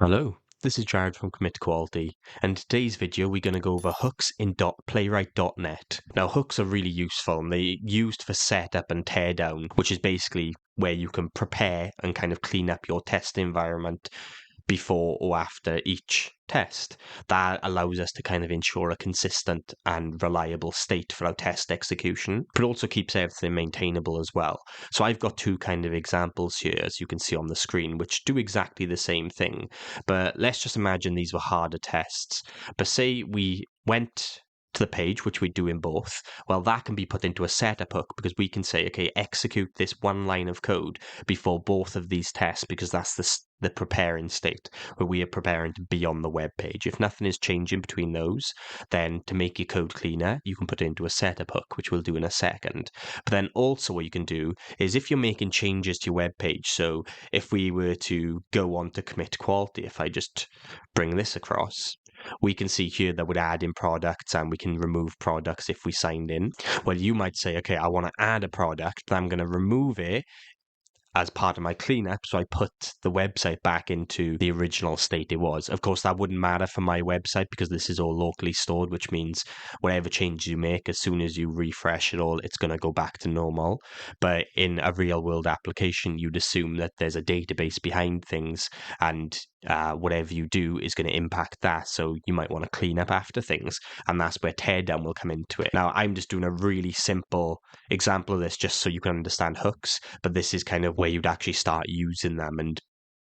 Hello, this is Jared from Commit Quality, and in today's video we're going to go over hooks in Playwright.net. Now hooks are really useful and they're used for setup and teardown, which is basically where you can prepare and kind of clean up your test environment before or after each test. That allows us to kind of ensure a consistent and reliable state for our test execution, but also keeps everything maintainable as well. So I've got two kind of examples here, as you can see on the screen, which do exactly the same thing. But let's just imagine these were harder tests. But say we went to the page, which we do in both, well, that can be put into a setup hook because we can say, okay, execute this one line of code before both of these tests, because that's the preparing state where we are preparing to be on the web page. If nothing is changing between those, then to make your code cleaner, you can put it into a setup hook, which we'll do in a second. But then also what you can do is if you're making changes to your web page, so if we were to go on to commit quality, if I just bring this across, we can see here that we'd add in products and we can remove products if we signed in. Well, you might say, okay, I want to add a product, but I'm going to remove it as part of my cleanup, so I put the website back into the original state it was. Of course, that wouldn't matter for my website because this is all locally stored, which means whatever changes you make, as soon as you refresh it all, it's going to go back to normal. But in a real world application, you'd assume that there's a database behind things, and whatever you do is going to impact that. So you might want to clean up after things, and that's where teardown will come into it. Now, I'm just doing a really simple example of this just so you can understand hooks, but this is kind of where you'd actually start using them and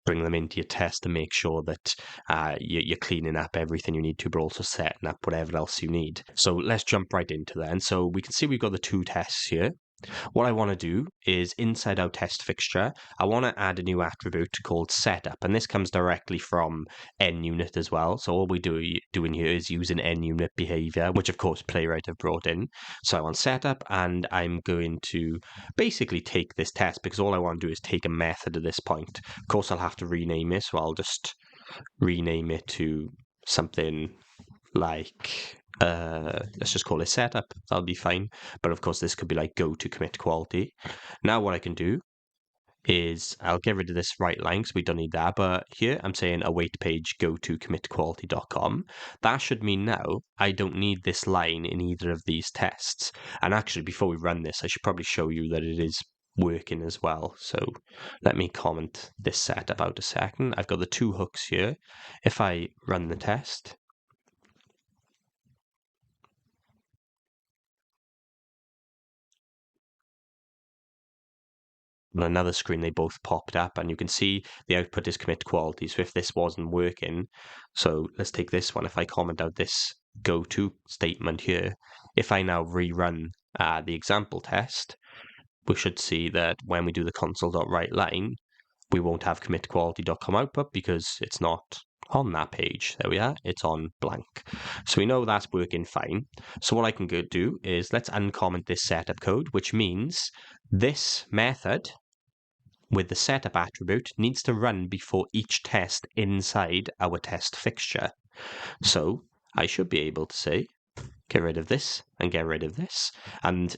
bring them into your test to make sure that you're cleaning up everything you need to, but also setting up whatever else you need. So let's jump right into that. And so we can see we've got the two tests here. What I want to do is inside our test fixture, I want to add a new attribute called setup, and this comes directly from NUnit as well. So all we doing here is using NUnit behavior, which of course Playwright have brought in. So I want setup, and I'm going to basically take this test because all I want to do is take a method at this point. Of course, I'll have to rename it, so I'll just rename it to something like let's just call it setup. That'll be fine. But of course, this could be like go to commit quality. Now what I can do is I'll get rid of this right line because we don't need that. But here I'm saying await page go to commitquality.com. That should mean now I don't need this line in either of these tests. And actually, before we run this, I should probably show you that it is working as well. So let me comment this setup out a second. I've got the two hooks here. If I run the test, on another screen they both popped up, and you can see the output is commit quality. So if this wasn't working, so let's take this one. If I comment out this go to statement here, if I now rerun the example test, we should see that when we do the console.writeLine, we won't have commit quality.com output because it's not on that page. There we are, it's on blank. So we know that's working fine. So what I can go do is let's uncomment this setup code, which means this method with the setup attribute needs to run before each test inside our test fixture. So I should be able to say, get rid of this and get rid of this. And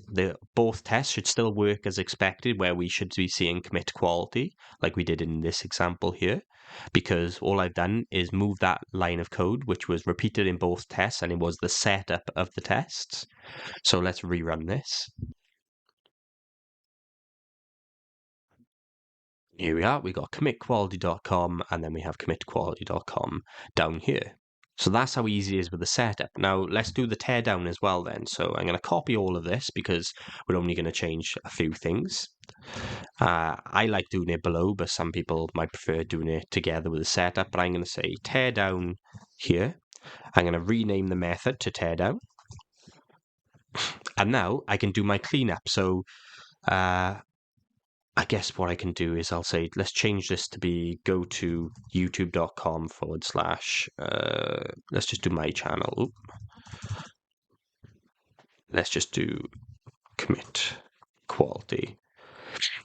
both tests should still work as expected, where we should be seeing commit quality like we did in this example here, because all I've done is move that line of code, which was repeated in both tests, and it was the setup of the tests. So let's rerun this. Here we are, we got commitquality.com, and then we have commitquality.com down here. So that's how easy it is with the setup. Now let's do the teardown as well then. So I'm going to copy all of this because we're only going to change a few things. I like doing it below, but some people might prefer doing it together with the setup. But I'm going to say teardown here. I'm going to rename the method to teardown. And now I can do my cleanup. So I guess what I can do is I'll say, let's change this to be go to youtube.com / let's just do my channel. Oop. Let's just do commit quality.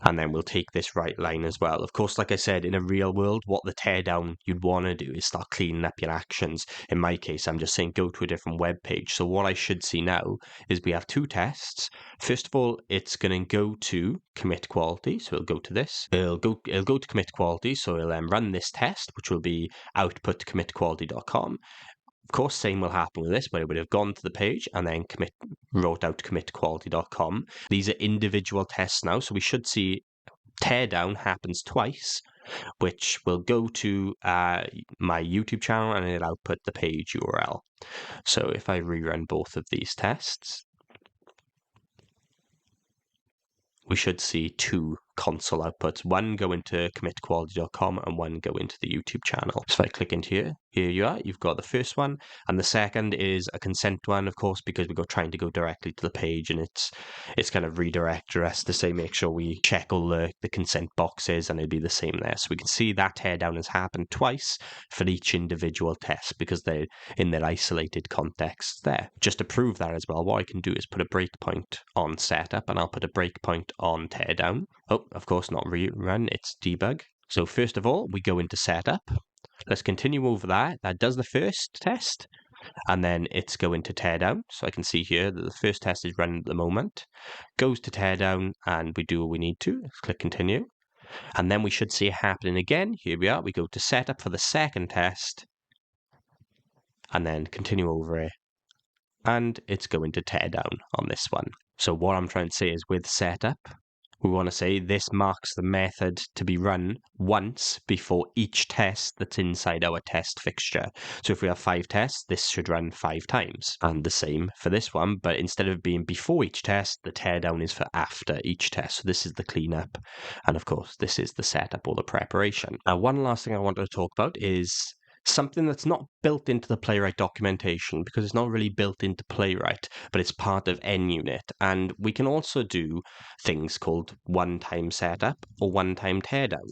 And then we'll take this right line as well. Of course, like I said, in a real world, what the teardown you'd want to do is start cleaning up your actions. In my case, I'm just saying go to a different web page. So what I should see now is we have two tests. First of all, it's going to go to commit quality. So it'll go to this. It'll go to commit quality. So it'll run this test, which will be output commitquality.com. Of course, same will happen with this, where it would have gone to the page and then wrote out commitquality.com. These are individual tests now, so we should see teardown happens twice, which will go to my YouTube channel and it'll output the page URL. So if I rerun both of these tests, we should see two console outputs, one go into commitquality.com and one go into the YouTube channel. So if I click into here you are, you've got the first one, and the second is a consent one, of course, because we're trying to go directly to the page, and it's kind of redirect us to say make sure we check all the consent boxes, and it'll be the same there. So we can see that teardown has happened twice for each individual test because they're in their isolated context there. Just to prove that as well, what I can do is put a breakpoint on setup, and I'll put a breakpoint on teardown. Oh, of course, not rerun, it's debug. So first of all, we go into setup. Let's continue over that. That does the first test, and then it's go into teardown. So I can see here that the first test is running at the moment. Goes to teardown, and we do what we need to. Let's click continue. And then we should see it happening again. Here we are. We go to setup for the second test, and then continue over it. And it's going to teardown on this one. So what I'm trying to say is with setup, we want to say this marks the method to be run once before each test that's inside our test fixture. So if we have 5 tests, this should run 5 times. And the same for this one, but instead of being before each test, the teardown is for after each test. So this is the cleanup. And of course, this is the setup or the preparation. Now, one last thing I wanted to talk about is something that's not built into the Playwright documentation because it's not really built into Playwright, but it's part of NUnit. And we can also do things called one-time setup or one-time teardown.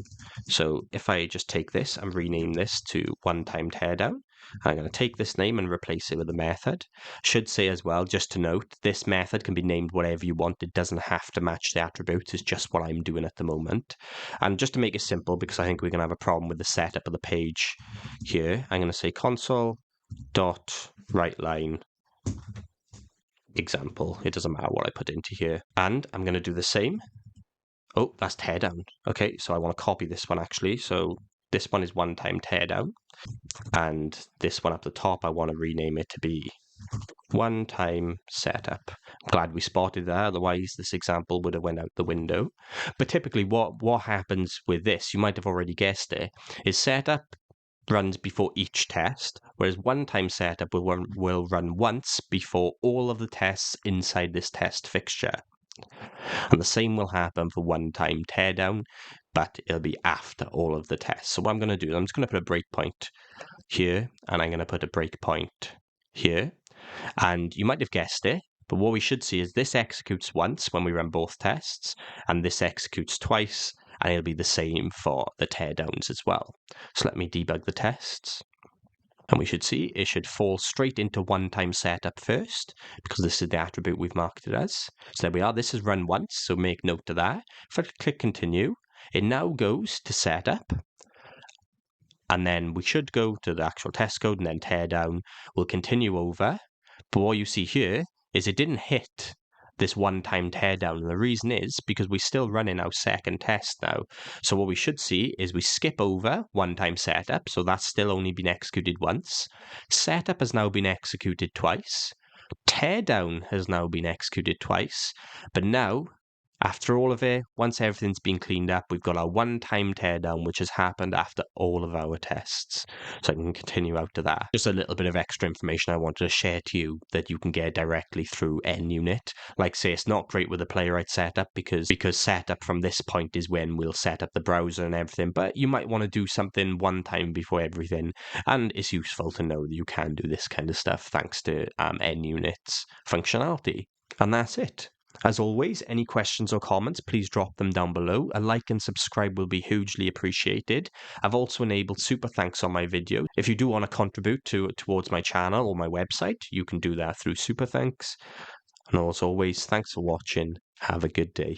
So if I just take this and rename this to one-time teardown, I'm going to take this name and replace it with a method. Should say as well, just to note, this method can be named whatever you want. It doesn't have to match the attributes. It's just what I'm doing at the moment. And just to make it simple, because I think we're going to have a problem with the setup of the page here, I'm going to say console.writeLine example. It doesn't matter what I put into here. And I'm going to do the same. Oh, that's teardown. Okay, so I want to copy this one actually. So this one is one-time teardown. And this one up the top, I want to rename it to be one-time setup. I'm glad we spotted that, otherwise this example would have went out the window. But typically what happens with this, you might have already guessed it, is setup runs before each test, whereas one-time setup will run once before all of the tests inside this test fixture. And the same will happen for one-time teardown, but it'll be after all of the tests. So what I'm going to do, I'm just going to put a breakpoint here, and I'm going to put a breakpoint here. And you might have guessed it, but what we should see is this executes once when we run both tests, and this executes twice, and it'll be the same for the teardowns as well. So let me debug the tests. And we should see it should fall straight into one-time setup first, because this is the attribute we've marked it as. So there we are. This is run once, so make note of that. If I click continue, it now goes to setup. And then we should go to the actual test code and then teardown. We'll continue over. But what you see here is it didn't hit this one-time teardown. And the reason is because we're still running our second test now. So what we should see is we skip over one-time setup. So that's still only been executed once. Setup has now been executed twice. Teardown has now been executed twice. But now, after all of it, once everything's been cleaned up, we've got our one-time teardown, which has happened after all of our tests. So I can continue out to that. Just a little bit of extra information I wanted to share to you that you can get directly through NUnit. Like say, it's not great with the Playwright setup because setup from this point is when we'll set up the browser and everything, but you might want to do something one time before everything, and it's useful to know that you can do this kind of stuff thanks to NUnit's functionality. And that's it. As always, any questions or comments, please drop them down below. A like and subscribe will be hugely appreciated. I've also enabled super thanks on my video. If you do want to contribute towards my channel or my website, you can do that through super thanks. And as always, thanks for watching. Have a good day.